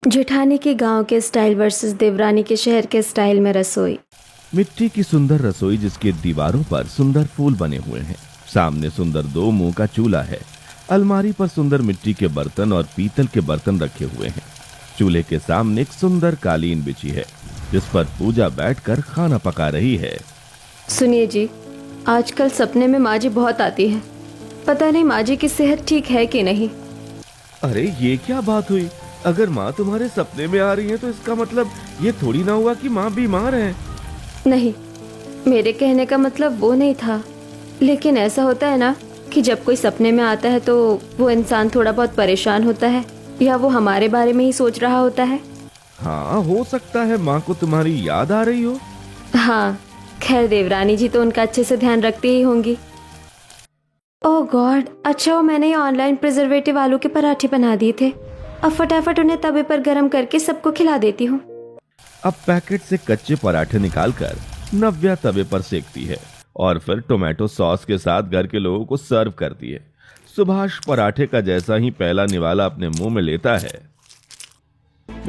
जेठानी के गांव के स्टाइल वर्सेस देवरानी के शहर के स्टाइल में रसोई। मिट्टी की सुंदर रसोई जिसके दीवारों पर सुंदर फूल बने हुए हैं। सामने सुंदर 2 मुंह का चूल्हा है। अलमारी पर सुंदर मिट्टी के बर्तन और पीतल के बर्तन रखे हुए हैं। चूल्हे के सामने एक सुंदर कालीन बिछी है जिस पर पूजा बैठकर खाना पका रही है। सुनिए जी, आजकल सपने में माँ जी बहुत आती है। पता नहीं माँ जी की सेहत ठीक है कि नहीं। अरे ये क्या बात हुई? अगर माँ तुम्हारे सपने में आ रही है तो इसका मतलब ये थोड़ी ना हुआ कि माँ बीमार है। नहीं, मेरे कहने का मतलब वो नहीं था, लेकिन ऐसा होता है ना कि जब कोई सपने में आता है तो वो इंसान थोड़ा बहुत परेशान होता है या वो हमारे बारे में ही सोच रहा होता है। हाँ, हो सकता है माँ को तुम्हारी याद आ रही हो। हाँ, खैर देवरानी जी तो उनका अच्छे से ध्यान रखती ही होंगी। ओह गॉड, अच्छा वो मैंने ये ऑनलाइन प्रिजर्वेटिव आलू के पराठे बना दिए थे। अब फटाफट उन्हें तवे पर गर्म करके सबको खिला देती हूँ। अब पैकेट से कच्चे पराठे निकालकर नव्या तवे पर सेकती है और फिर टोमेटो सॉस के साथ घर के लोगों को सर्व करती है। सुभाष पराठे का जैसा ही पहला निवाला अपने मुंह में लेता है।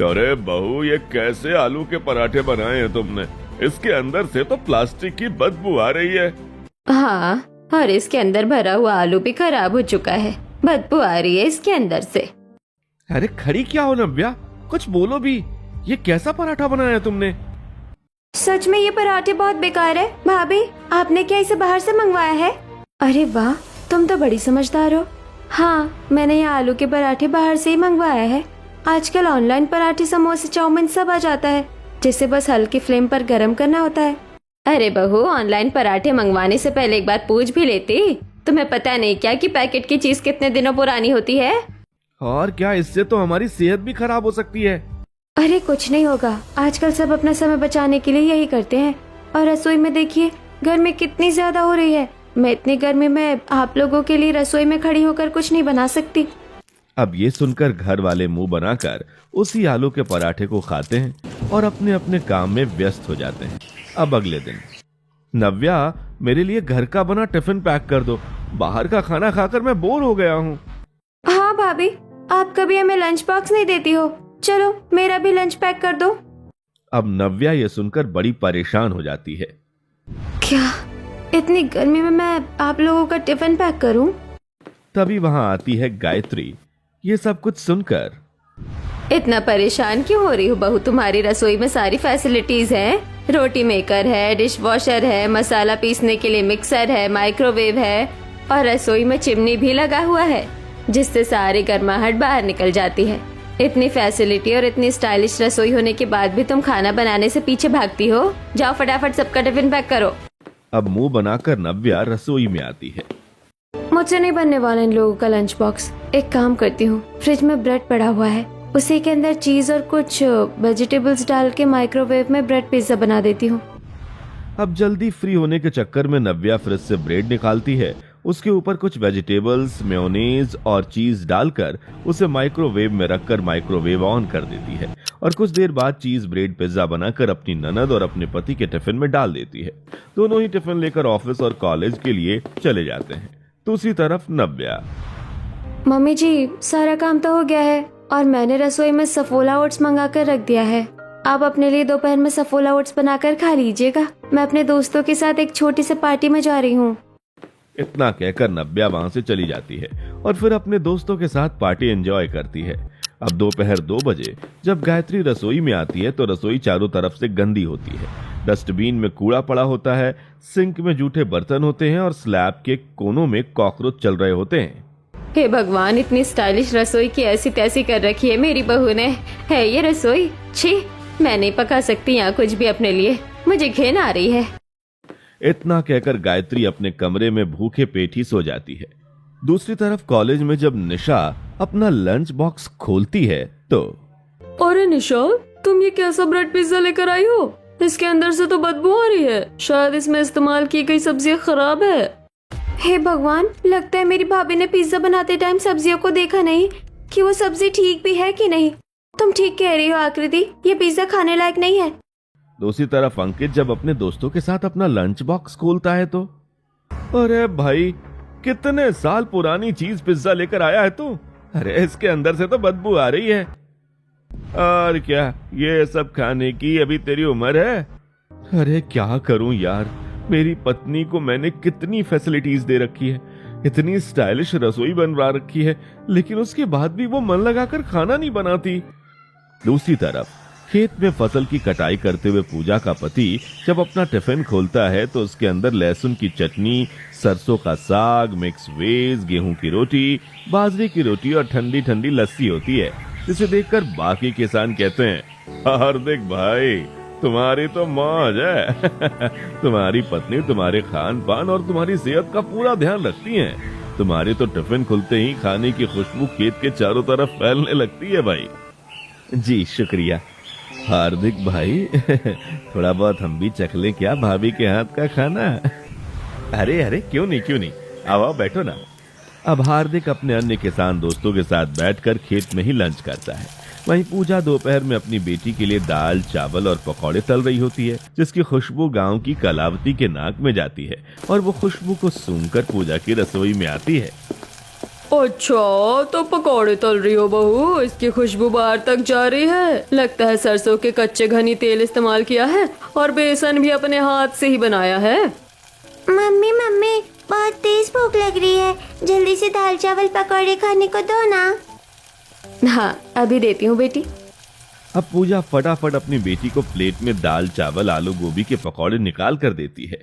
अरे बहू, ये कैसे आलू के पराठे बनाए हैं तुमने? इसके अंदर से तो प्लास्टिक की बदबू आ रही है। हाँ, और इसके अंदर भरा हुआ आलू भी खराब हो चुका है। बदबू आ रही है इसके अंदर से। अरे खड़ी क्या हो नव्या, कुछ बोलो भी। ये कैसा पराठा बनाया तुमने? सच में ये पराठे बहुत बेकार है। भाभी, आपने क्या इसे बाहर से मंगवाया है? अरे वाह, तुम तो बड़ी समझदार हो। हाँ, मैंने ये आलू के पराठे बाहर से ही मंगवाया है। आजकल ऑनलाइन पराठे, समोसे, चाउमीन सब आ जाता है, जिसे बस हल्की फ्लेम पर गर्म करना होता है। अरे बहू, ऑनलाइन पराठे मंगवाने से पहले एक बार पूछ भी लेती। तुम्हें पता नहीं क्या कि पैकेट की चीज कितने दिनों पुरानी होती है? और क्या, इससे तो हमारी सेहत भी खराब हो सकती है। अरे कुछ नहीं होगा, आजकल सब अपना समय बचाने के लिए यही करते हैं। और रसोई में देखिए गर्मी कितनी ज्यादा हो रही है। मैं इतनी गर्मी में आप लोगों के लिए रसोई में खड़ी होकर कुछ नहीं बना सकती। अब ये सुनकर घर वाले मुंह बनाकर उसी आलू के पराठे को खाते हैं और अपने अपने काम में व्यस्त हो जाते हैं। अब अगले दिन, नव्या, मेरे लिए घर का बना टिफिन पैक कर दो। बाहर का खाना खाकर मैं बोर हो गया हूँ। हाँ भाभी, आप कभी हमें लंच बॉक्स नहीं देती हो। चलो मेरा भी लंच पैक कर दो। अब नव्या ये सुनकर बड़ी परेशान हो जाती है। क्या इतनी गर्मी में मैं आप लोगों का टिफिन पैक करूं? तभी वहां आती है गायत्री। ये सब कुछ सुनकर, इतना परेशान क्यों हो रही हो बहू? तुम्हारी रसोई में सारी फैसिलिटीज हैं। रोटी मेकर है, डिश वॉशर है, मसाला पीसने के लिए मिक्सर है, माइक्रोवेव है और रसोई में चिमनी भी लगा हुआ है जिससे सारी गर्माहट बाहर निकल जाती है। इतनी फैसिलिटी और इतनी स्टाइलिश रसोई होने के बाद भी तुम खाना बनाने से पीछे भागती हो। जाओ फटाफट सबका टिफिन पैक करो। अब मुंह बनाकर नव्या रसोई में आती है। मुझसे नहीं बनने वाला इन लोगों का लंच बॉक्स। एक काम करती हूँ, फ्रिज में ब्रेड पड़ा हुआ है, उसी के अंदर चीज और कुछ वेजिटेबल्स डाल के माइक्रोवेव में ब्रेड पिज्जा बना देती हूँ। अब जल्दी फ्री होने के चक्कर में नव्या फ्रिज से ब्रेड निकालती है। उसके ऊपर कुछ वेजिटेबल्स, मेयोनीज और चीज डालकर उसे माइक्रोवेव में रखकर माइक्रोवेव ऑन कर देती है और कुछ देर बाद चीज ब्रेड पिज्जा बनाकर अपनी ननद और अपने पति के टिफिन में डाल देती है। दोनों ही टिफिन लेकर ऑफिस और कॉलेज के लिए चले जाते हैं। दूसरी तरफ नव्या, मम्मी जी, सारा काम तो हो गया है और मैंने रसोई में सफोला ओट्स मंगा कर रख दिया है। आप अपने लिए दोपहर में सफोला ओट्स बनाकर खा लीजिएगा। मैं अपने दोस्तों के साथ एक छोटी सी पार्टी में जा रही हूँ। इतना कहकर नव्या वहां से चली जाती है और फिर अपने दोस्तों के साथ पार्टी एंजॉय करती है। अब दोपहर 2 बजे जब गायत्री रसोई में आती है तो रसोई चारों तरफ से गंदी होती है। डस्टबिन में कूड़ा पड़ा होता है, सिंक में जूठे बर्तन होते हैं और स्लैब के कोनों में कॉकरोच चल रहे होते हैं। हे भगवान, इतनी स्टाइलिश रसोई की ऐसी तैसी कर रखी है मेरी बहू ने। है ये रसोई? छी, मैं नहीं पका सकती यहाँ कुछ भी अपने लिए। मुझे घिन आ रही है। इतना कहकर गायत्री अपने कमरे में भूखे पेट ही सो जाती है। दूसरी तरफ कॉलेज में जब निशा अपना लंच बॉक्स खोलती है तो, अरे निशा, तुम ये कैसा ब्रेड पिज्जा लेकर आई हो? इसके अंदर से तो बदबू आ रही है। शायद इसमें इस्तेमाल की गई सब्जियां खराब है। हे भगवान, लगता है मेरी भाभी ने पिज्जा बनाते टाइम सब्जियों को देखा नहीं कि वो सब्जी ठीक भी है कि नहीं। तुम ठीक कह रही हो आकृति, ये पिज्जा खाने लायक नहीं है। दूसरी तरफ अंकित जब अपने दोस्तों के साथ अपना लंच बॉक्स खोलता है तो, अरे भाई, कितने साल पुरानी चीज पिज्जा लेकर आया है तू? अरे इसके अंदर से तो बदबू आ रही है। और क्या ये सब खाने की अभी तेरी उम्र है? अरे क्या करूं यार, मेरी पत्नी को मैंने कितनी फैसिलिटीज दे रखी है, इतनी स्टाइलिश रसोई बनवा रखी है, लेकिन उसके बाद भी वो मन लगाकर खाना नहीं बनाती। दूसरी तरफ खेत में फसल की कटाई करते हुए पूजा का पति जब अपना टिफिन खोलता है तो उसके अंदर लहसुन की चटनी, सरसों का साग, मिक्स वेज, गेहूं की रोटी, बाजरे की रोटी और ठंडी ठंडी लस्सी होती है, जिसे देखकर बाकी किसान कहते हैं, हार्दिक भाई तुम्हारी तो मौज है। तुम्हारी पत्नी तुम्हारे खान पान और तुम्हारी सेहत का पूरा ध्यान रखती है। तुम्हारे तो टिफिन खुलते ही खाने की खुशबू खेत के चारों तरफ फैलने लगती है भाई। जी शुक्रिया हार्दिक भाई। थोड़ा बहुत हम भी चख लें क्या भाभी के हाथ का खाना? अरे अरे क्यों नहीं, आओ बैठो ना। अब हार्दिक अपने अन्य किसान दोस्तों के साथ बैठकर खेत में ही लंच करता है। वहीं पूजा दोपहर में अपनी बेटी के लिए दाल, चावल और पकौड़े तल रही होती है, जिसकी खुशबू गांव की कलावती के नाक में जाती है और वो खुशबू को सूंघकर पूजा की रसोई में आती है। अच्छा तो पकौड़े तल रही हो बहू, इसकी खुशबू बाहर तक जा रही है। लगता है सरसों के कच्चे घनी तेल इस्तेमाल किया है और बेसन भी अपने हाथ से ही बनाया है। मम्मी बहुत तेज भूख लग रही है, जल्दी से दाल चावल पकौड़े खाने को दो ना। हाँ अभी देती हूँ बेटी। अब पूजा फटाफट अपनी बेटी को प्लेट में दाल, चावल, आलू गोभी के पकौड़े निकाल कर देती है।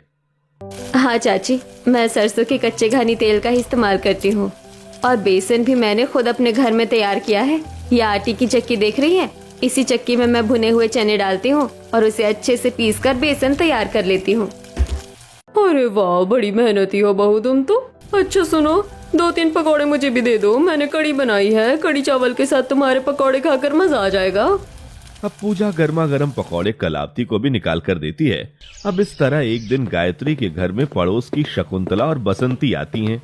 हाँ चाची, मैं सरसों के कच्चे घनी तेल का ही इस्तेमाल करती हूँ और बेसन भी मैंने खुद अपने घर में तैयार किया है। ये आटे की चक्की देख रही है, इसी चक्की में मैं भुने हुए चने डालती हूँ और उसे अच्छे से पीसकर बेसन तैयार कर लेती हूँ। अरे वाह, बड़ी मेहनती हो बहू तुम तो। अच्छा सुनो, 2-3 पकौड़े मुझे भी दे दो, मैंने कड़ी बनाई है, कड़ी चावल के साथ तुम्हारे पकौड़े खाकर मजा आ जाएगा। अब पूजा गर्मा गर्म पकौड़े कलावती को भी निकाल कर देती है। अब इस तरह एक दिन गायत्री के घर में पड़ोस की शकुंतला और बसंती आती हैं।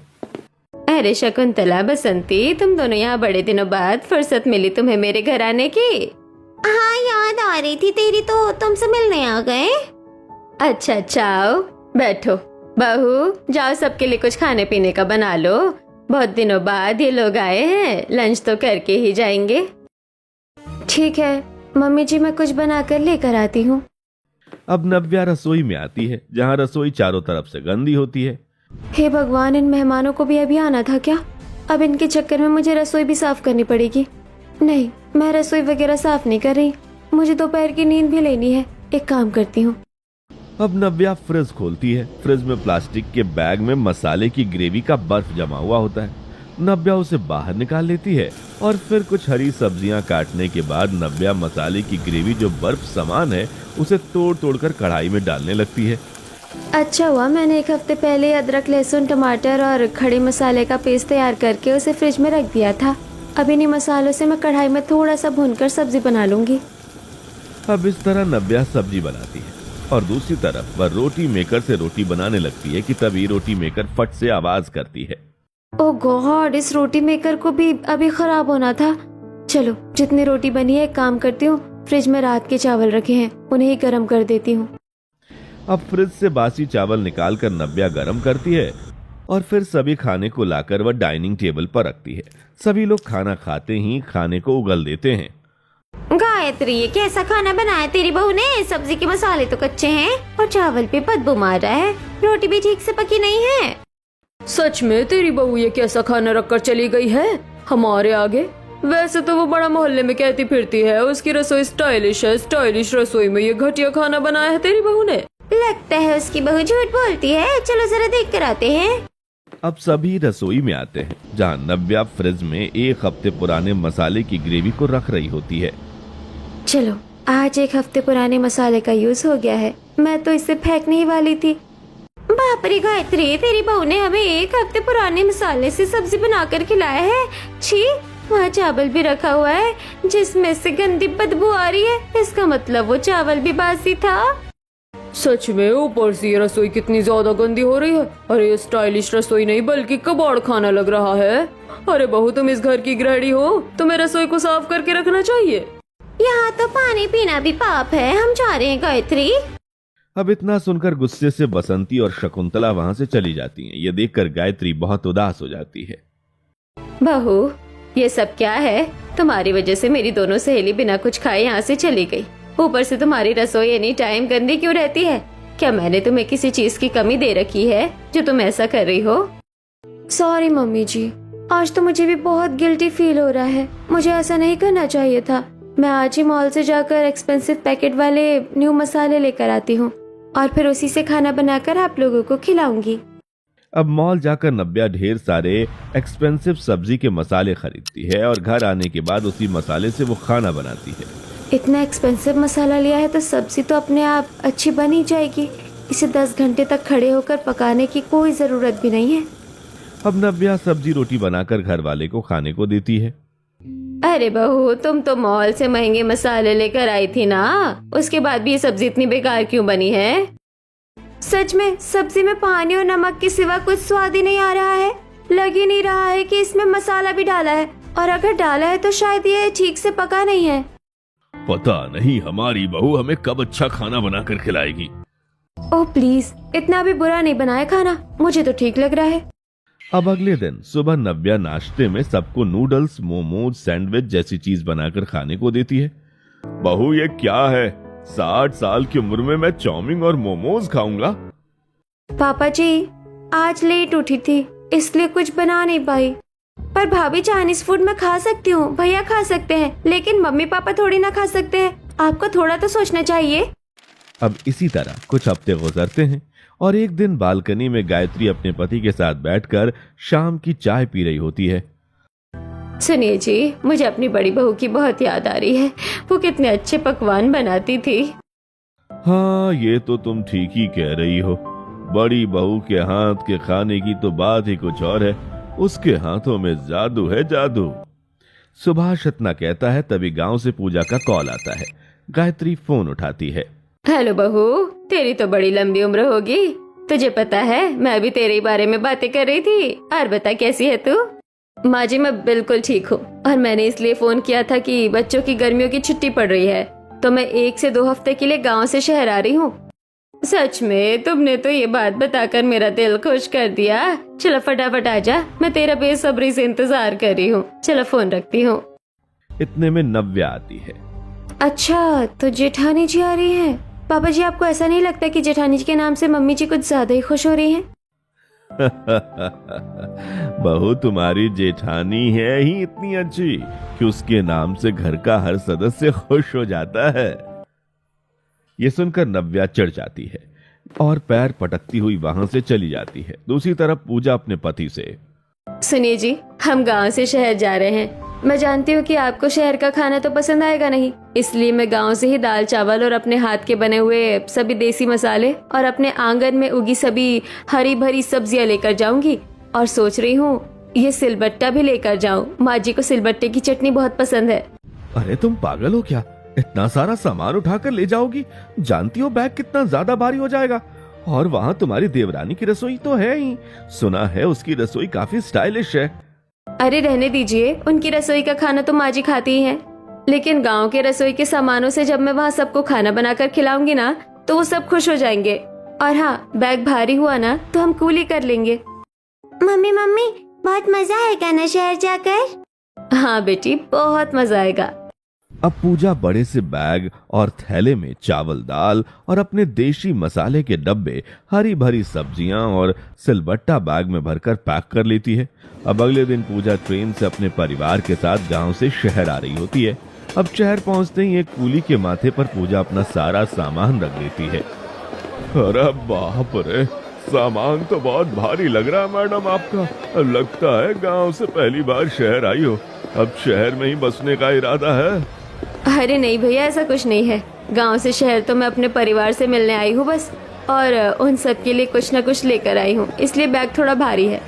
अरे शकुंतला, बसंती, तुम दोनों यहाँ बड़े दिनों बाद फुर्सत मिली तुम्हें मेरे घर आने की। हाँ याद आ रही थी तेरी, तो तुमसे मिलने आ गए। अच्छा आओ बैठो। बहू जाओ, सबके लिए कुछ खाने पीने का बना लो, बहुत दिनों बाद ये लोग आए हैं, लंच तो करके ही जाएंगे। ठीक है मम्मी जी, मैं कुछ बनाकर लेकर आती हूँ। अब नव्या रसोई में आती है, जहाँ रसोई चारों तरफ से गंदी होती है। हे भगवान, इन मेहमानों को भी अभी आना था क्या? अब इनके चक्कर में मुझे रसोई भी साफ करनी पड़ेगी। नहीं, मैं रसोई वगैरह साफ नहीं कर रही, मुझे दोपहर की नींद भी लेनी है। एक काम करती हूँ। अब नव्या फ्रिज खोलती है। फ्रिज में प्लास्टिक के बैग में मसाले की ग्रेवी का बर्फ जमा हुआ होता है। नव्या उसे बाहर निकाल लेती है और फिर कुछ हरी सब्जियां काटने के बाद नव्या मसाले की ग्रेवी जो बर्फ समान है उसे तोड़ तोड़ कर कढ़ाई में डालने लगती है। अच्छा हुआ मैंने 1 हफ्ते पहले अदरक, लहसुन, टमाटर और खड़े मसाले का पेस्ट तैयार करके उसे फ्रिज में रख दिया था। अब इन्हीं मसालों से मैं कढ़ाई में थोड़ा सा भूनकर सब्जी बना लूंगी। अब इस तरह नव्या सब्जी बनाती है और दूसरी तरफ वह रोटी मेकर से रोटी बनाने लगती है कि तभी रोटी मेकर फट से आवाज करती है। ओह गॉड, इस रोटी मेकर को भी अभी खराब होना था। चलो, जितनी रोटी बनी है एक काम करती हूँ, फ्रिज में रात के चावल रखे हैं, उन्हें ही गर्म कर देती हूँ। अब फ्रिज से बासी चावल निकाल कर नव्या गर्म करती है और फिर सभी खाने को लाकर वह डाइनिंग टेबल पर रखती है। सभी लोग खाना खाते ही खाने को उगल देते हैं। गायत्री, ये कैसा खाना बनाया तेरी बहू ने? सब्जी के मसाले तो कच्चे हैं और चावल पे बदबू मार रहा है, रोटी भी ठीक से पकी नहीं है। सच में तेरी बहू ये कैसा खाना रखकर चली गई है हमारे आगे? वैसे तो वो बड़ा मोहल्ले में कहती फिरती है उसकी रसोई स्टाइलिश है, स्टाइलिश रसोई में ये घटिया खाना बनाया है तेरी बहू ने। लगता है उसकी बहू झूठ बोलती है। चलो जरा देख कर आते हैं। अब सभी रसोई में आते हैं, जहाँ नव्या फ्रिज में 1 हफ्ते पुराने मसाले की ग्रेवी को रख रही होती है। चलो, आज 1 हफ्ते पुराने मसाले का यूज हो गया है, मैं तो इसे फेंकने ही वाली थी। बाप रे गायत्री, तेरी बहू ने हमें 1 हफ्ते पुराने मसाले से सब्जी बनाकर खिलाया है। छी, वहाँ चावल भी रखा हुआ है जिसमें से गंदी बदबू आ रही है। इसका मतलब वो चावल भी बासी था। सच में, ऊपर से ये रसोई कितनी ज्यादा गंदी हो रही है। अरे ये स्टाइलिश रसोई नहीं बल्कि कबाड़ खाना लग रहा है। अरे बहू, तुम इस घर की गृहिणी हो, तुम्हें रसोई को साफ करके रखना चाहिए। यहाँ तो पानी पीना भी पाप है। हम जा रहे हैं गायत्री। अब इतना सुनकर गुस्से से बसंती और शकुंतला वहाँ से चली जाती हैं। ये देखकर गायत्री बहुत उदास हो जाती है। बहू, ये सब क्या है? तुम्हारी वजह से मेरी दोनों सहेली बिना कुछ खाए यहाँ से चली गई। ऊपर से तुम्हारी रसोई एनी टाइम गंदी क्यों रहती है? क्या मैंने तुम्हें किसी चीज की कमी दे रखी है जो तुम ऐसा कर रही हो? सॉरी मम्मी जी, आज तो मुझे भी बहुत गिल्टी फील हो रहा है। मुझे ऐसा नहीं करना चाहिए था। मैं आज ही मॉल से जाकर एक्सपेंसिव पैकेट वाले न्यू मसाले लेकर आती हूँ और फिर उसी से खाना बनाकर आप लोगों को खिलाऊंगी। अब मॉल जाकर नव्या ढेर सारे एक्सपेंसिव सब्जी के मसाले खरीदती है और घर आने के बाद उसी मसाले से वो खाना बनाती है। इतना एक्सपेंसिव मसाला लिया है तो सब्जी तो अपने आप अच्छी बन ही जाएगी। इसे 10 घंटे तक खड़े होकर पकाने की कोई जरूरत भी नहीं है। अब नव्या सब्जी रोटी बनाकर घर वाले को खाने को देती है। अरे बहू, तुम तो मॉल से महंगे मसाले लेकर आई थी ना, उसके बाद भी ये सब्जी इतनी बेकार क्यों बनी है? सच में सब्जी में पानी और नमक के सिवा कुछ स्वाद ही नहीं आ रहा है। लग ही नहीं रहा है कि इसमें मसाला भी डाला है, और अगर डाला है तो शायद ये ठीक से पका नहीं है। पता नहीं हमारी बहू हमें कब अच्छा खाना बनाकर खिलाएगी। ओह प्लीज, इतना भी बुरा नहीं बनाया खाना, मुझे तो ठीक लग रहा है। अब अगले दिन सुबह नव्या नाश्ते में सबको नूडल्स, मोमोज, सैंडविच जैसी चीज बनाकर खाने को देती है। बहू ये क्या है? 60 साल की उम्र में मैं चाउमीन और मोमोज खाऊंगा? पापा जी, आज लेट उठी थी इसलिए कुछ बना नहीं पाई। पर भाभी, चाइनीज फूड मैं खा सकती हूँ, भैया खा सकते हैं, लेकिन मम्मी पापा थोड़ी ना खा सकते हैं। आपको थोड़ा तो सोचना चाहिए। अब इसी तरह कुछ हफ्ते गुजरते हैं और एक दिन बालकनी में गायत्री अपने पति के साथ बैठकर शाम की चाय पी रही होती है। सुनिए जी, मुझे अपनी बड़ी बहू की बहुत याद आ रही है। वो कितने अच्छे पकवान बनाती थी। हाँ, ये तो तुम ठीक ही कह रही हो। बड़ी बहू के हाथ के खाने की तो बात ही कुछ और है। उसके हाथों में जादू है, जादू। सुभाष इतना कहता है तभी गांव से पूजा का कॉल आता है। गायत्री फोन उठाती है। हेलो बहू, तेरी तो बड़ी लंबी उम्र होगी। तुझे पता है, मैं भी तेरे बारे में बातें कर रही थी। और बता, कैसी है तू? माँ जी, मैं बिल्कुल ठीक हूँ। और मैंने इसलिए फोन किया था कि बच्चों की गर्मियों की छुट्टी पड़ रही है, तो मैं 1 से 2 हफ्ते के लिए गांव से शहर आ रही हूँ। सच में तुमने तो ये बात बताकर मेरा दिल खुश कर दिया। चलो फटाफट आजा, मैं तेरा बेसब्री से इंतजार कर रही हूँ। चलो फोन रखती हूँ। इतने में नव्या आती है। अच्छा, तो जेठानी जी आ रही हैं। पापा जी, आपको ऐसा नहीं लगता कि जेठानी जी के नाम से मम्मी जी कुछ ज्यादा ही खुश हो रही हैं? बहू, तुम्हारी जेठानी है ही इतनी अच्छी कि उसके नाम से घर का हर सदस्य खुश हो जाता है। ये सुनकर नव्या चिढ़ जाती है और पैर पटकती हुई वहां से चली जाती है। दूसरी तरफ पूजा अपने पति से, सुनिए जी, हम गांव से शहर जा रहे हैं। मैं जानती हूँ कि आपको शहर का खाना तो पसंद आएगा नहीं, इसलिए मैं गांव से ही दाल चावल और अपने हाथ के बने हुए सभी देसी मसाले और अपने आंगन में उगी सभी हरी भरी सब्जियां लेकर जाऊंगी। और सोच रही हूँ ये सिलबट्टा भी लेकर जाऊं। माँ जी को सिलबट्टे की चटनी बहुत पसंद है। अरे तुम पागल हो क्या? इतना सारा सामान उठाकर ले जाओगी? जानती हो बैग कितना ज्यादा भारी हो जाएगा। और वहाँ तुम्हारी देवरानी की रसोई तो है ही। सुना है उसकी रसोई काफी स्टाइलिश है। अरे रहने दीजिए, उनकी रसोई का खाना तो माँ जी खाती ही है, लेकिन गांव के रसोई के सामानों से जब मैं वहाँ सबको खाना बनाकर खिलाऊंगी ना, तो वो सब खुश हो जाएंगे। और हाँ, बैग भारी हुआ ना तो हम कूली कर लेंगे। मम्मी मम्मी, बहुत मजा आएगा ना शहर जाकर? हाँ बेटी, बहुत मजा आएगा। अब पूजा बड़े से बैग और थैले में चावल, दाल और अपने देशी मसाले के डब्बे, हरी भरी सब्जियां और सिलबट्टा बैग में भरकर पैक कर लेती है। अब अगले दिन पूजा ट्रेन से अपने परिवार के साथ गांव से शहर आ रही होती है। अब शहर पहुंचते ही एक कूली के माथे पर पूजा अपना सारा सामान रख देती है। अरे बाप रे, सामान तो बहुत भारी लग रहा है मैडम आपका। लगता है गांव से पहली बार शहर आई हो। अब शहर में ही बसने का इरादा है? अरे नहीं भैया, ऐसा कुछ नहीं है। गांव से शहर तो मैं अपने परिवार से मिलने आई हूँ बस, और उन सब के लिए कुछ न कुछ लेकर आई हूँ, इसलिए बैग थोड़ा भारी है।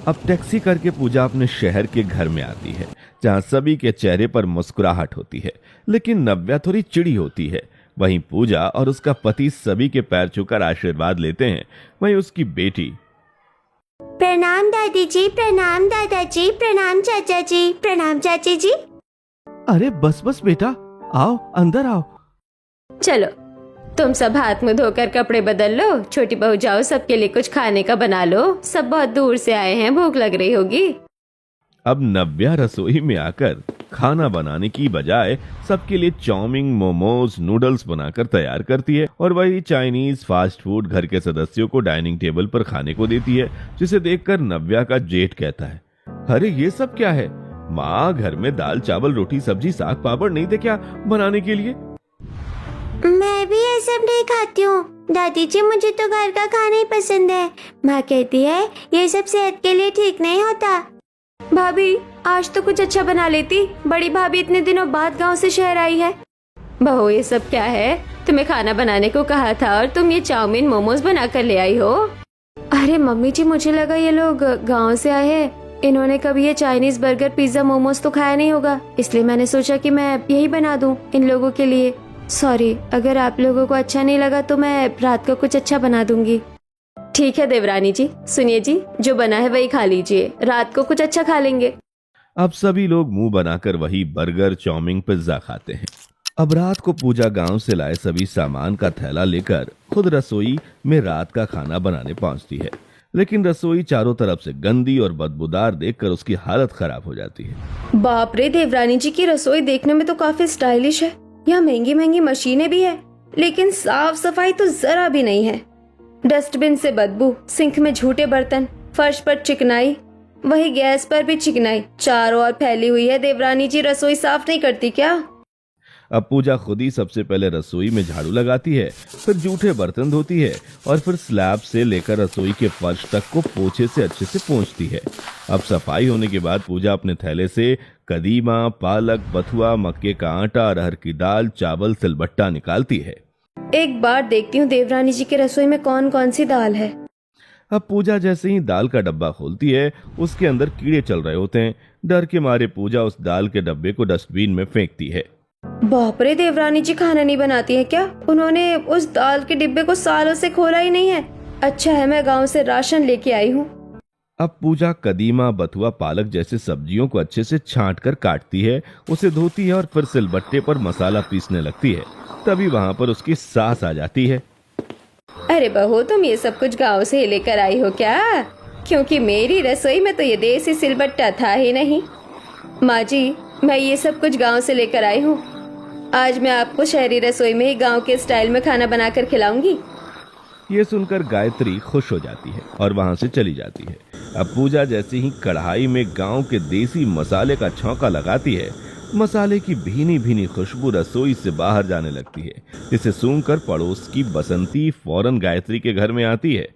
अब टैक्सी करके पूजा अपने शहर के घर में आती है, जहाँ सभी के चेहरे पर मुस्कुराहट होती है, लेकिन नव्या थोड़ी चिड़ी होती है। वहीं पूजा और उसका पति सभी के पैर छूकर आशीर्वाद लेते हैं। वहीं उसकी बेटी, प्रणाम दादी जी, प्रणाम दादाजी, प्रणाम चाचा जी, प्रणाम चाची जी। अरे बस बस बेटा, आओ अंदर आओ। चलो तुम सब हाथ मुंह धोकर कपड़े बदल लो। छोटी बहू जाओ, सबके लिए कुछ खाने का बना लो। सब बहुत दूर से आए हैं, भूख लग रही होगी। अब नव्या रसोई में आकर खाना बनाने की बजाय सबके लिए चाउमीन, मोमोज, नूडल्स बनाकर तैयार करती है और वही चाइनीज फास्ट फूड घर के सदस्यों को डाइनिंग टेबल पर खाने को देती है, जिसे देखकर नव्या का जेठ कहता है, अरे ये सब क्या है? माँ, घर में दाल चावल रोटी सब्जी साग पापड़ नहीं थे क्या बनाने के लिए? मैं भी ये सब नहीं खाती हूँ दादी जी, मुझे तो घर का खाना ही पसंद है। माँ कहती है ये सब सेहत के लिए ठीक नहीं होता। भाभी, आज तो कुछ अच्छा बना लेती। बड़ी भाभी इतने दिनों बाद गांव से शहर आई है। बहू, ये सब क्या है? तुम्हें खाना बनाने को कहा था और तुम ये चाउमीन मोमोज बना कर ले आई हो। अरे मम्मी जी, मुझे लगा ये लोग गांव से आए हैं, इन्होंने कभी ये चाइनीज बर्गर पिज्जा मोमोज तो खाया नहीं होगा, इसलिए मैंने सोचा कि मैं यही बना दूं इन लोगों के लिए। सॉरी, अगर आप लोगों को अच्छा नहीं लगा तो मैं रात को कुछ अच्छा बना दूंगी। ठीक है देवरानी जी, सुनिए जी, जो बना है वही खा लीजिए, रात को कुछ अच्छा खा लेंगे। अब सभी लोग मुंह बनाकर वही बर्गर, चाउमीन, पिज्जा खाते हैं। अब रात को पूजा गांव से लाए सभी सामान का थैला लेकर खुद रसोई में रात का खाना बनाने पहुंचती है, लेकिन रसोई चारों तरफ से गंदी और बदबूदार देखकर उसकी हालत खराब हो जाती है। बाप रे, देवरानी जी की रसोई देखने में तो काफी स्टाइलिश है। यहाँ महंगी महंगी मशीनें भी है, लेकिन साफ सफाई तो जरा भी नहीं है। डस्टबिन से बदबू, सिंक में झूठे बर्तन, फर्श पर चिकनाई, वही गैस पर भी चिकनाई चारों ओर फैली हुई है। देवरानी जी रसोई साफ नहीं करती क्या? अब पूजा खुद ही सबसे पहले रसोई में झाड़ू लगाती है, फिर जूठे बर्तन धोती है और फिर स्लैब से लेकर रसोई के फर्श तक को पोछे से अच्छे से पोंछती है। अब सफाई होने के बाद पूजा अपने थैले से कदीमा, पालक, बथुआ, मक्के का आटा, अरहर की दाल, चावल, सिलबट्टा निकालती है। एक बार देखती हूँ देवरानी जी की रसोई में कौन कौन सी दाल है। अब पूजा जैसे ही दाल का डब्बा खोलती है, उसके अंदर कीड़े चल रहे होते हैं। डर के मारे पूजा उस दाल के डब्बे को डस्टबिन में फेंकती है। बाप रे, देवरानी जी खाना नहीं बनाती है क्या? उन्होंने उस दाल के डिब्बे को सालों से खोला ही नहीं है। अच्छा है मैं गांव से राशन लेके आई हूँ। अब पूजा कदीमा, बथुआ, पालक जैसे सब्जियों को अच्छे से छांट कर काटती है, उसे धोती है और फिर सिलबट्टे पर मसाला पीसने लगती है। तभी वहाँ पर उसकी सास आ जाती है। अरे बहू, तुम ये सब कुछ गांव से ही लेकर आई हो क्या? क्योंकि मेरी रसोई में तो ये देसी सिलबट्टा था ही नहीं। माँ जी, मैं ये सब कुछ गांव से लेकर आई हूँ। आज मैं आपको शहरी रसोई में ही गांव के स्टाइल में खाना बनाकर खिलाऊंगी। ये सुनकर गायत्री खुश हो जाती है और वहां से चली जाती है। अब पूजा जैसे ही कढ़ाई में गांव के देसी मसाले का छौंका लगाती है, मसाले की भीनी भीनी खुशबू रसोई से बाहर जाने लगती है, जिसे सूंघकर पड़ोस की बसंती फौरन गायत्री के घर में आती है।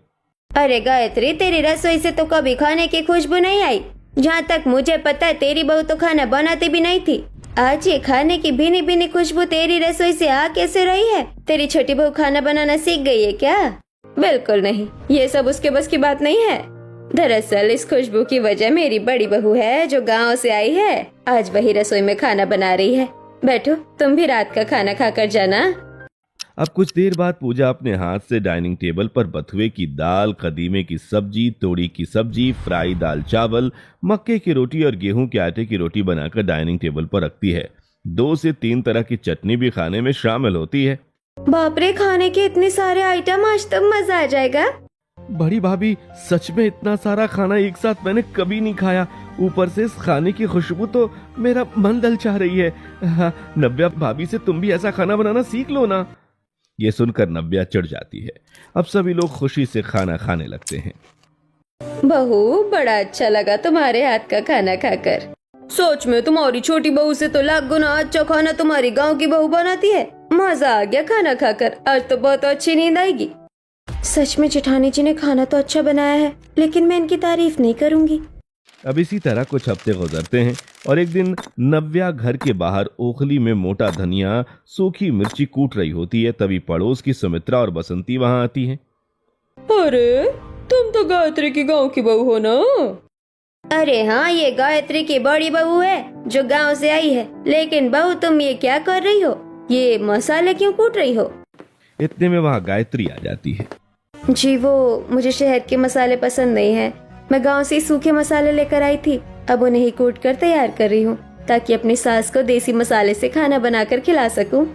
अरे गायत्री, तेरी रसोई से तो कभी खाने की खुशबू नहीं आई। जहाँ तक मुझे पता है तेरी बहू तो खाना बनाती भी नहीं थी। आज ये खाने की भीनी भीनी खुशबू तेरी रसोई से आ कैसे रही है? तेरी छोटी बहू खाना बनाना सीख गई है क्या? बिल्कुल नहीं, ये सब उसके बस की बात नहीं है। दरअसल इस खुशबू की वजह मेरी बड़ी बहू है जो गांव से आई है। आज वही रसोई में खाना बना रही है। बैठो, तुम भी रात का खाना खाकर जाना। अब कुछ देर बाद पूजा अपने हाथ से डाइनिंग टेबल पर बथुए की दाल, कदीमे की सब्जी, तोड़ी की सब्जी, फ्राई दाल चावल, मक्के की रोटी और गेहूं के आटे की रोटी बनाकर डाइनिंग टेबल पर रखती है। 2 से 3 तरह की चटनी भी खाने में शामिल होती है। बाप रे, खाने के इतने सारे आइटम, आज तो मजा आ जाएगा। बड़ी भाभी, सच में इतना सारा खाना एक साथ मैंने कभी नहीं खाया। ऊपर से इस खाने की खुशबू तो मेरा मन ललचा रही है। हाँ, नव्या भाभी से तुम भी ऐसा खाना बनाना सीख लो ना। ये सुनकर नव्या चिढ़ जाती है। अब सभी लोग खुशी से खाना खाने लगते हैं। बहू, बड़ा अच्छा लगा तुम्हारे हाथ का खाना खाकर। सोच में तुम्हारी छोटी बहू से तो लाख गुना अच्छा खाना तुम्हारी गांव की बहू बनाती है। मजा आ गया खाना खाकर, आज तो बहुत अच्छी नींद आएगी। सच में जेठानी जी ने खाना तो अच्छा बनाया है, लेकिन मैं इनकी तारीफ नहीं करूंगी। अब इसी तरह कुछ हफ्ते गुजरते हैं और एक दिन नव्या घर के बाहर ओखली में मोटा धनिया, सूखी मिर्ची कूट रही होती है। तभी पड़ोस की सुमित्रा और बसंती वहां आती हैं। अरे, तुम तो गायत्री की गांव की बहू हो ना? अरे हाँ, ये गायत्री की बड़ी बहू है जो गांव से आई है। लेकिन बहू, तुम ये क्या कर रही हो? ये मसाले क्यों कूट रही हो? इतने में वहां गायत्री आ जाती है। जी, वो मुझे शहर के मसाले पसंद नहीं है। मैं गांव से सूखे मसाले लेकर आई थी, अब उन्हें ही कूट कर तैयार कर रही हूँ ताकि अपनी सास को देसी मसाले से खाना बनाकर खिला सकूं।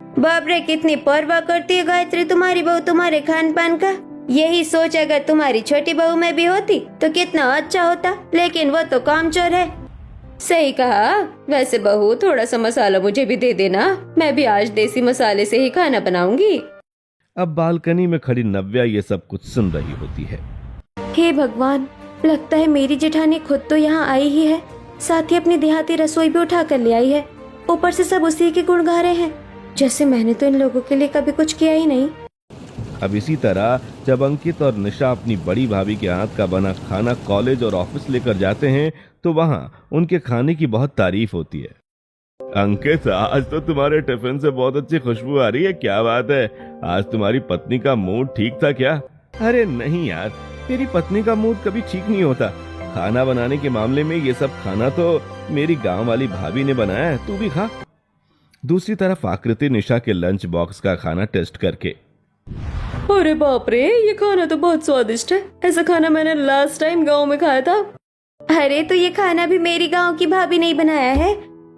बाप रे, कितनी परवाह करती है गायत्री तुम्हारी बहू तुम्हारे खान पान का। यही सोच अगर तुम्हारी छोटी बहू में भी होती तो कितना अच्छा होता, लेकिन वो तो कामचोर है। सही कहा। वैसे बहू थोड़ा सा मसाला मुझे भी दे देना, मैं भी आज देसी मसाले से ही खाना बनाऊंगी। अब बालकनी में खड़ी नव्या ये सब कुछ सुन रही होती है। हे भगवान, लगता है मेरी जेठानी खुद तो यहाँ आई ही है, साथ ही अपनी देहाती रसोई भी उठा कर ले आई है। ऊपर से सब उसी के गुण गा रहे हैं, जैसे मैंने तो इन लोगों के लिए कभी कुछ किया ही नहीं। अब इसी तरह जब अंकित और निशा अपनी बड़ी भाभी के हाथ का बना खाना कॉलेज और ऑफिस लेकर जाते हैं तो वहाँ उनके खाने की बहुत तारीफ होती है। अंकित, आज तो तुम्हारे टिफिन से बहुत अच्छी खुशबू आ रही है, क्या बात है? आज तुम्हारी पत्नी का मूड ठीक था क्या? अरे नहीं यार, मेरी पत्नी का मूड कभी ठीक नहीं होता। खाना बनाने के मामले में ये सब खाना तो मेरी गांव वाली भाभी ने बनाया है, तू भी खा। दूसरी तरफ आकृति निशा के लंच बॉक्स का खाना टेस्ट करके, अरे बाप रे, ये खाना तो बहुत स्वादिष्ट है। ऐसा खाना मैंने लास्ट टाइम गांव में खाया था। अरे तो ये खाना भी मेरी गांव की भाभी ने ही बनाया है,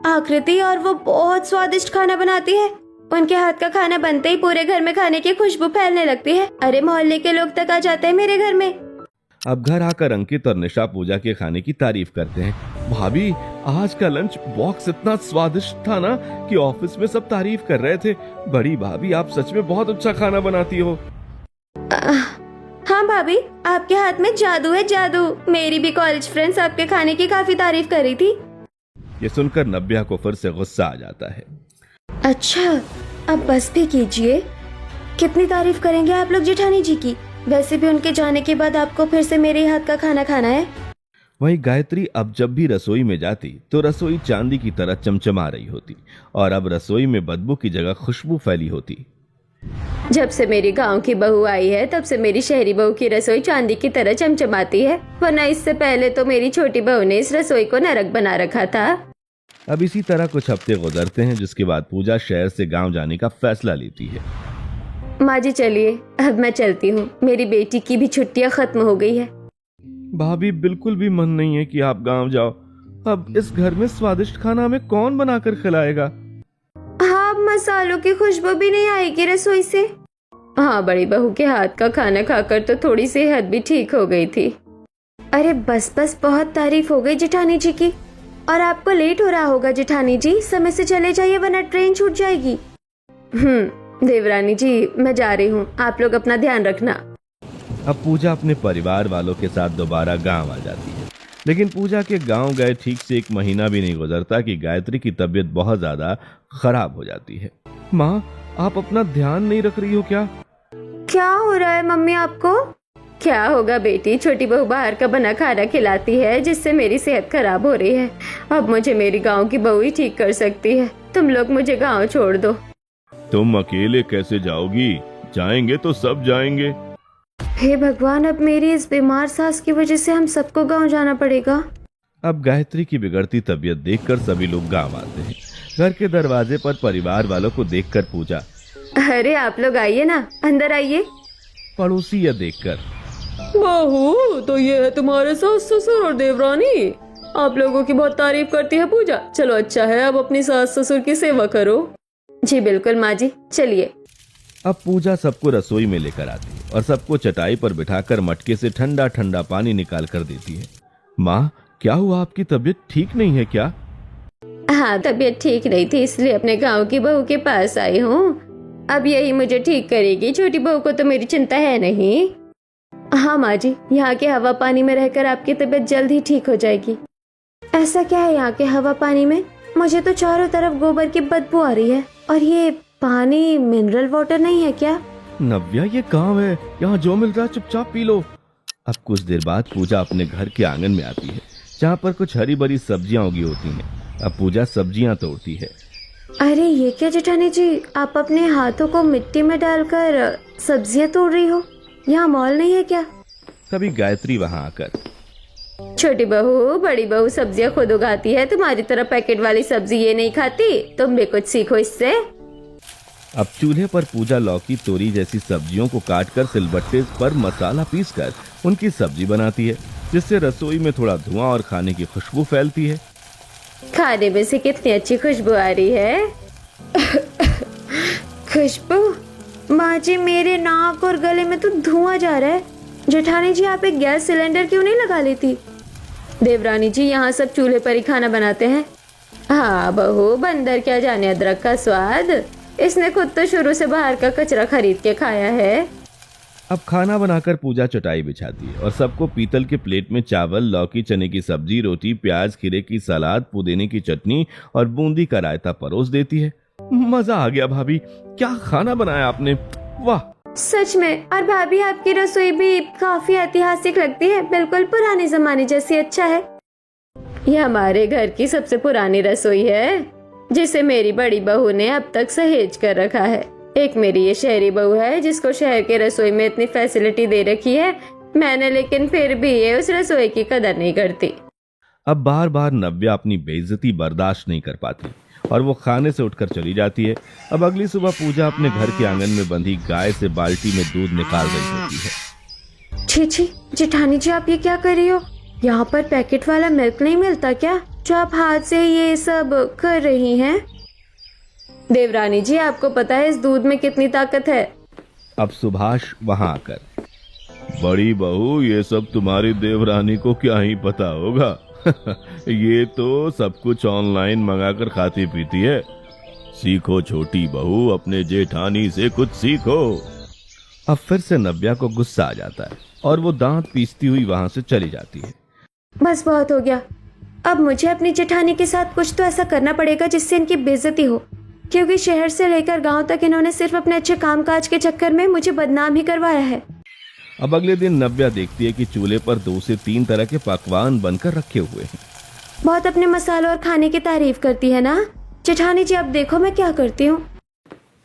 आकृति, और वो बहुत स्वादिष्ट खाना बनाती है। उनके हाथ का खाना बनते ही पूरे घर में खाने की खुशबू फैलने लगती है। अरे मोहल्ले के लोग तक आ जाते हैं मेरे घर में। अब घर आकर अंकित और निशा पूजा के खाने की तारीफ करते हैं। भाभी, आज का लंच बॉक्स इतना स्वादिष्ट था ना कि ऑफिस में सब तारीफ कर रहे थे। बड़ी भाभी, आप सच में बहुत अच्छा खाना बनाती हो। हाँ भाभी, आपके हाथ में जादू है, जादू। मेरी भी कॉलेज फ्रेंड्स आपके खाने की काफी तारीफ कर रही थी। ये सुनकर नव्या को फिर से गुस्सा आ जाता है। अच्छा, अब बस भी कीजिए। कितनी तारीफ करेंगे आप लोग जेठानी जी की? वैसे भी उनके जाने के बाद आपको फिर से मेरे हाथ का खाना खाना है। वहीं गायत्री अब जब भी रसोई में जाती तो रसोई चांदी की तरह चमचमा रही होती और अब रसोई में बदबू की जगह खुशबू फैली होती। जब से मेरी गांव की बहू आई है तब से मेरी शहरी बहू की रसोई चांदी की तरह चमचमाती है, वरना इससे पहले तो मेरी छोटी बहू ने इस रसोई को नरक बना रखा था। अब इसी तरह कुछ हफ्ते गुजरते हैं, जिसके बाद पूजा शहर से गांव जाने का फैसला लेती है। माँ जी चलिए, अब मैं चलती हूँ, मेरी बेटी की भी छुट्टियाँ खत्म हो गई है। भाभी, बिल्कुल भी मन नहीं है कि आप गांव जाओ। अब इस घर में स्वादिष्ट खाना हमें कौन बनाकर खिलाएगा? हाँ, मसालों की खुशबू भी नहीं आएगी रसोई से। हाँ, बड़ी बहू के हाथ का खाना खाकर तो थोड़ी सेहत भी ठीक हो गई थी। अरे बस बस, बहुत तारीफ हो गई जेठानी जी की। और आपको लेट हो रहा होगा जेठानी जी, समय से चले जाइए वरना ट्रेन छूट जाएगी। देवरानी जी, मैं जा रही हूँ, आप लोग अपना ध्यान रखना। अब पूजा अपने परिवार वालों के साथ दोबारा गांव आ जाती है, लेकिन पूजा के गांव गए ठीक से 1 महीना भी नहीं गुजरता कि गायत्री की तबीयत बहुत ज्यादा खराब हो जाती है। माँ, आप अपना ध्यान नहीं रख रही हो क्या? क्या हो रहा है मम्मी आपको? क्या होगा बेटी, छोटी बहू बाहर का बना खाना खिलाती है जिससे मेरी सेहत खराब हो रही है। अब मुझे मेरी गांव की बहू ही ठीक कर सकती है। तुम लोग मुझे गांव छोड़ दो। तुम अकेले कैसे जाओगी? जाएंगे तो सब जाएंगे। हे भगवान, अब मेरी इस बीमार सास की वजह से हम सबको गांव जाना पड़ेगा। अब गायत्री की बिगड़ती तबीयत देखकर सभी लोग गांव आते हैं। घर के दरवाजे पर परिवार वालों को देखकर पूजा, अरे आप लोग आइए ना, अंदर आइए। पड़ोसी यह देखकर, बहू तो ये है तुम्हारे सास ससुर और देवरानी। आप लोगों की बहुत तारीफ करती है पूजा। चलो अच्छा है, अब अपनी सास ससुर की सेवा करो। जी बिल्कुल माँ जी, चलिए। अब पूजा सबको रसोई में लेकर आती है और सबको चटाई पर बिठाकर मटके से ठंडा ठंडा पानी निकाल कर देती है। माँ, क्या हुआ? आपकी तबीयत ठीक नहीं है क्या? हाँ, तबीयत ठीक नहीं थी, इसलिए अपने गांव की बहू के पास आई हूँ। अब यही मुझे ठीक करेगी, छोटी बहू को तो मेरी चिंता है नहीं। हाँ माँ जी, यहाँ के हवा पानी में रहकर आपकी तबीयत जल्द ही ठीक हो जाएगी। ऐसा क्या है यहाँ के हवा पानी में? मुझे तो चारों तरफ गोबर की बदबू आ रही है। और ये पानी मिनरल वाटर नहीं है क्या? नव्या, ये गांव है, यहाँ जो मिल रहा है चुपचाप पी लो। अब कुछ देर बाद पूजा अपने घर के आंगन में आती है, जहाँ पर कुछ हरी भरी सब्जियां उगी होती हैं। अब पूजा सब्जियां तोड़ती है। अरे ये क्या जेठानी जी, आप अपने हाथों को मिट्टी में डालकर सब्जियां तोड़ रही हो? यहाँ मॉल नहीं है क्या? तभी गायत्री वहाँ आकर, छोटी बहू बड़ी बहू सब्जियां खुद उगाती है, तुम्हारी तरह पैकेट वाली सब्जी ये नहीं खाती। तुम भी कुछ सीखो इससे। अब चूल्हे पर पूजा लौकी तोरी जैसी सब्जियों को काटकर सिलबट्टे पर मसाला पीसकर उनकी सब्जी बनाती है, जिससे रसोई में थोड़ा धुआं और खाने की खुशबू फैलती है। खाने में से कितनी अच्छी खुशबू आ रही है। खुशबू? माँ जी, मेरे नाक और गले में तो धुआं जा रहा है। जेठानी जी, आप एक गैस सिलेंडर क्यों नहीं लगा लेती? देवरानी जी यहाँ सब चूल्हे पर ही खाना बनाते हैं। हाँ बहू, बंदर क्या जाने अदरक का स्वाद। इसने खुद तो शुरू से बाहर का कचरा खरीद के खाया है। अब खाना बनाकर पूजा चटाई बिछाती है और सबको पीतल के प्लेट में चावल, लौकी, चने की सब्जी, रोटी, प्याज, खीरे की सलाद, पुदीने की चटनी और बूंदी का रायता परोस देती है। मजा आ गया भाभी, क्या खाना बनाया आपने, वाह। सच में, और भाभी आपकी रसोई भी काफी ऐतिहासिक लगती है, बिल्कुल पुराने जमाने जैसी। अच्छा है। ये हमारे घर की सबसे पुरानी रसोई है जिसे मेरी बड़ी बहू ने अब तक सहेज कर रखा है। एक मेरी ये शहरी बहू है जिसको शहर के रसोई में इतनी फैसिलिटी दे रखी है मैंने, लेकिन फिर भी ये उस रसोई की कदर नहीं करती। अब बार बार नव्या अपनी बेइज्जती बर्दाश्त नहीं कर पाती और वो खाने से उठकर चली जाती है। अब अगली सुबह पूजा अपने घर के आंगन में बंधी गाय से बाल्टी में दूध निकाल रही होती है। छी छी, जेठानी जी आप ये क्या कर रही हो? यहाँ पर पैकेट वाला मिल्क नहीं मिलता क्या, जो आप हाथ से ये सब कर रही हैं? देवरानी जी, आपको पता है इस दूध में कितनी ताकत है? अब सुभाष वहां आकर, बड़ी बहू ये सब तुम्हारी देवरानी को क्या ही पता होगा। ये तो सब कुछ ऑनलाइन मंगाकर खाती पीती है। सीखो छोटी बहू, अपने जेठानी से कुछ सीखो। अब फिर से नव्या को गुस्सा आ जाता है और वो दांत पीसती हुई वहां से चली जाती है। बस बहुत हो गया, अब मुझे अपनी जेठानी के साथ कुछ तो ऐसा करना पड़ेगा जिससे इनकी बेइज्जती हो, क्योंकि शहर से लेकर गांव तक इन्होंने सिर्फ अपने अच्छे कामकाज के चक्कर में मुझे बदनाम ही करवाया है। अब अगले दिन नव्या देखती है कि चूल्हे पर 2 से 3 तरह के पकवान बनकर रखे हुए हैं। बहुत अपने मसालों और खाने की तारीफ करती है ना जेठानी जी, अब देखो मैं क्या करती हूँ।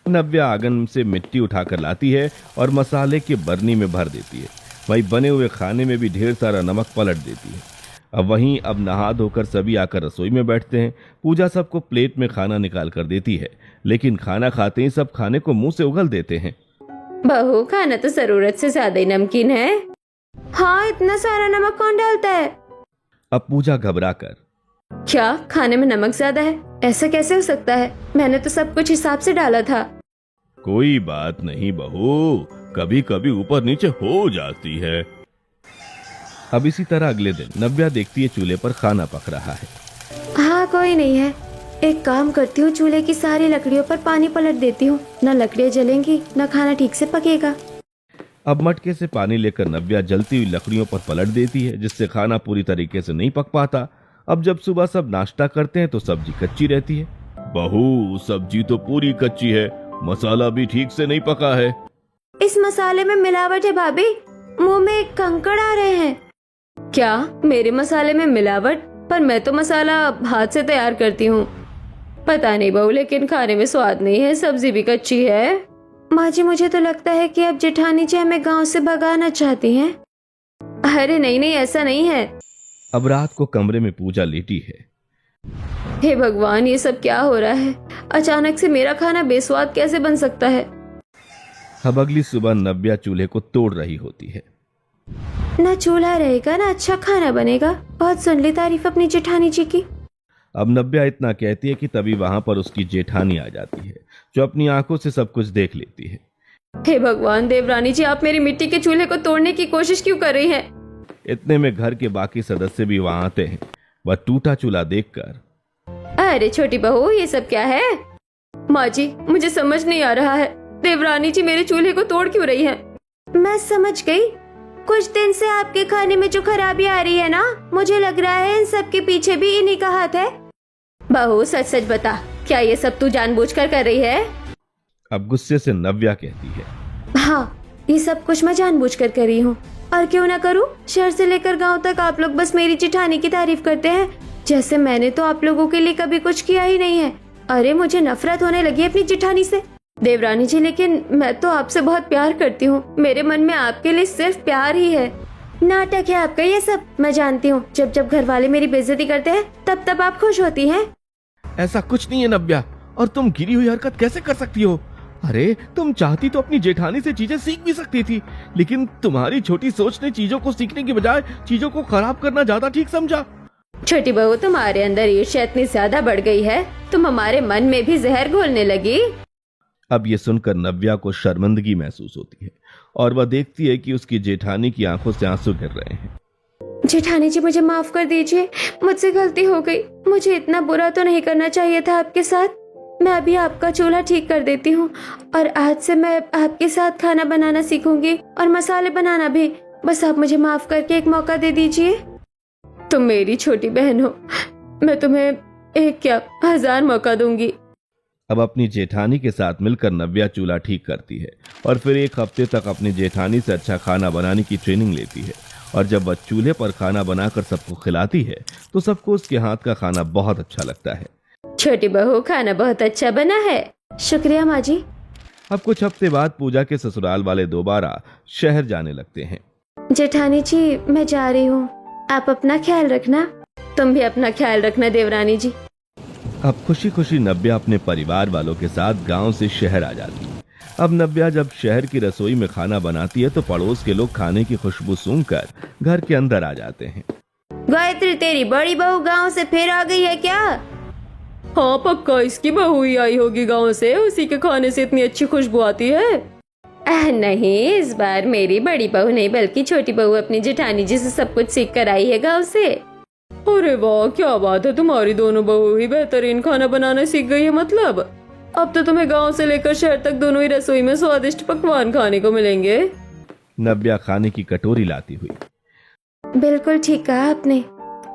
नव्या आंगन से मिट्टी उठाकर लाती है और मसाले के बरनी में भर देती है। वहीं बने हुए खाने में भी ढेर सारा नमक पलट देती है। अब नहा धोकर सभी आकर रसोई में बैठते हैं। पूजा सबको प्लेट में खाना निकाल कर देती है, लेकिन खाना खाते ही सब खाने को मुंह से उगल देते हैं। बहू, खाना तो जरूरत से ज्यादा ही नमकीन है। हाँ, इतना सारा नमक कौन डालता है? अब पूजा घबरा कर, क्या खाने में नमक ज्यादा है? ऐसा कैसे हो सकता है? मैंने तो सब कुछ हिसाब से डाला था। कोई बात नहीं बहू, कभी कभी ऊपर नीचे हो जाती है। अब इसी तरह अगले दिन नव्या देखती है चूल्हे पर खाना पक रहा है। हाँ कोई नहीं है, एक काम करती हूँ, चूल्हे की सारी लकड़ियों पर पानी पलट देती हूँ, न लकड़ियाँ जलेंगी न खाना ठीक से पकेगा। अब मटके से पानी लेकर नव्या जलती हुई लकड़ियों पर पलट देती है, जिससे खाना पूरी तरीके से नहीं पक पाता। अब जब सुबह सब नाश्ता करते हैं तो सब्जी कच्ची रहती है। बहू, सब्जी तो पूरी कच्ची है, मसाला भी ठीक से नहीं पका है। इस मसाले में मिलावट है भाभी, मुंह में कंकड़ आ रहे हैं। क्या मेरे मसाले में मिलावट? पर मैं तो मसाला हाथ से तैयार करती हूँ। पता नहीं बहू, लेकिन खाने में स्वाद नहीं है, सब्जी भी कच्ची है। माँ जी, मुझे तो लगता है कि अब जेठानी जी हमें गांव से भगाना चाहती हैं। अरे नहीं नहीं, ऐसा नहीं है। अब रात को कमरे में पूजा लेटी है। हे भगवान, ये सब क्या हो रहा है? अचानक से मेरा खाना बेस्वाद कैसे बन सकता है? अब अगली सुबह नव्या चूल्हे को तोड़ रही होती है। ना चूल्हा रहेगा ना अच्छा खाना बनेगा। बहुत सुन ली तारीफ अपनी जेठानी जी की। अब नव्या इतना कहती है कि तभी वहां पर उसकी जेठानी आ जाती है, जो अपनी आंखों से सब कुछ देख लेती है। हे भगवान, देवरानी जी आप मेरी मिट्टी के चूल्हे को तोड़ने की कोशिश क्यों कर रही हैं? इतने में घर के बाकी सदस्य भी वहां आते हैं। वह टूटा चूल्हा देखकर, अरे छोटी बहू, ये सब क्या है? माँ जी, मुझे समझ नहीं आ रहा है, देवरानी जी मेरे चूल्हे को तोड़ क्यों रही हैं? मैं समझ गई, कुछ दिन से आपके खाने में जो खराबी आ रही है ना, मुझे लग रहा है इन सब के पीछे भी इन्हीं का हाथ है। बहू सच सच बता, क्या ये सब तू जानबूझकर कर रही है? अब गुस्से से नव्या कहती है, हाँ, ये सब कुछ मैं जानबूझकर कर रही हूँ। और क्यों ना करूँ? शहर से लेकर गांव तक आप लोग बस मेरी जेठानी की तारीफ करते हैं, जैसे मैंने तो आप लोगों के लिए कभी कुछ किया ही नहीं है। अरे मुझे नफरत होने लगी अपनी जेठानी से। देवरानी जी, लेकिन मैं तो आपसे बहुत प्यार करती हूँ, मेरे मन में आपके लिए सिर्फ प्यार ही है। नाटक है आपका ये सब, मैं जानती हूँ। जब जब घर वाले मेरी बेइज्जती करते हैं तब तब आप खुश होती हैं। ऐसा कुछ नहीं है नव्या, और तुम गिरी हुई हरकत कैसे कर सकती हो? अरे तुम चाहती तो अपनी जेठानी से चीजें सीख भी सकती थी, लेकिन तुम्हारी छोटी सोच ने चीजों को सीखने की बजाय चीजों को खराब करना ज्यादा ठीक समझा। छोटी बहू, तुम्हारे अंदर ईर्ष्या इतनी ज्यादा बढ़ गई है, तुम हमारे मन में भी जहर घोलने लगी। अब ये सुनकर नव्या को शर्मिंदगी महसूस होती है और वह देखती है कि उसकी जेठानी की आंखों से आंसू गिर रहे हैं। जेठानी जी मुझे माफ कर दीजिए, मुझसे गलती हो गई। मुझे इतना बुरा तो नहीं करना चाहिए था आपके साथ। मैं अभी आपका चूल्हा ठीक कर देती हूँ और आज से मैं आपके साथ खाना बनाना सीखूंगी और मसाले बनाना भी। बस आप मुझे माफ करके एक मौका दे दीजिए। तुम मेरी छोटी बहन हो, मैं तुम्हें एक क्या 1000 मौका दूंगी। अब अपनी जेठानी के साथ मिलकर नव्या चूल्हा ठीक करती है और फिर एक हफ्ते तक अपनी जेठानी से अच्छा खाना बनाने की ट्रेनिंग लेती है। और जब वह चूल्हे पर खाना बनाकर सबको खिलाती है तो सबको उसके हाथ का खाना बहुत अच्छा लगता है। छोटी बहू, खाना बहुत अच्छा बना है। शुक्रिया माँ जी। अब कुछ हफ्ते बाद पूजा के ससुराल वाले दोबारा शहर जाने लगते हैं। जेठानी जी, मैं जा रही हूँ, आप अपना ख्याल रखना। तुम भी अपना ख्याल रखना देवरानी जी। अब खुशी खुशी नव्या अपने परिवार वालों के साथ गांव से शहर आ जाती है। अब नव्या जब शहर की रसोई में खाना बनाती है तो पड़ोस के लोग खाने की खुशबू सूंघकर घर के अंदर आ जाते हैं। गायत्री, तेरी बड़ी बहू गांव से फिर आ गई है क्या? हाँ पक्का, इसकी बहू ही आई होगी गांव से, उसी के खाने से इतनी अच्छी खुशबू आती है। नहीं, इस बार मेरी बड़ी बहू नहीं बल्कि छोटी बहू अपनी जेठानी जी से सब कुछ सीख कर आई है गाँव से। अरे वाह, क्या बात है, तुम्हारी दोनों बहू ही बेहतरीन खाना बनाना सीख गई है। मतलब अब तो तुम्हें गांव से लेकर शहर तक दोनों ही रसोई में स्वादिष्ट पकवान खाने को मिलेंगे। नव्या खाने की कटोरी लाती हुई। बिल्कुल ठीक कहा आपने।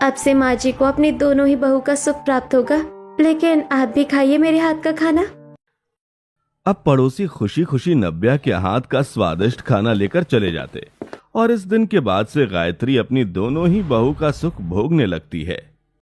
अब से माँ जी को अपनी दोनों ही बहू का सुख प्राप्त होगा। लेकिन आप भी खाइए मेरे हाथ का खाना। अब पड़ोसी खुशी खुशी नव्या के हाथ का स्वादिष्ट खाना लेकर चले जाते और इस दिन के बाद से गायत्री अपनी दोनों ही बहू का सुख भोगने लगती है।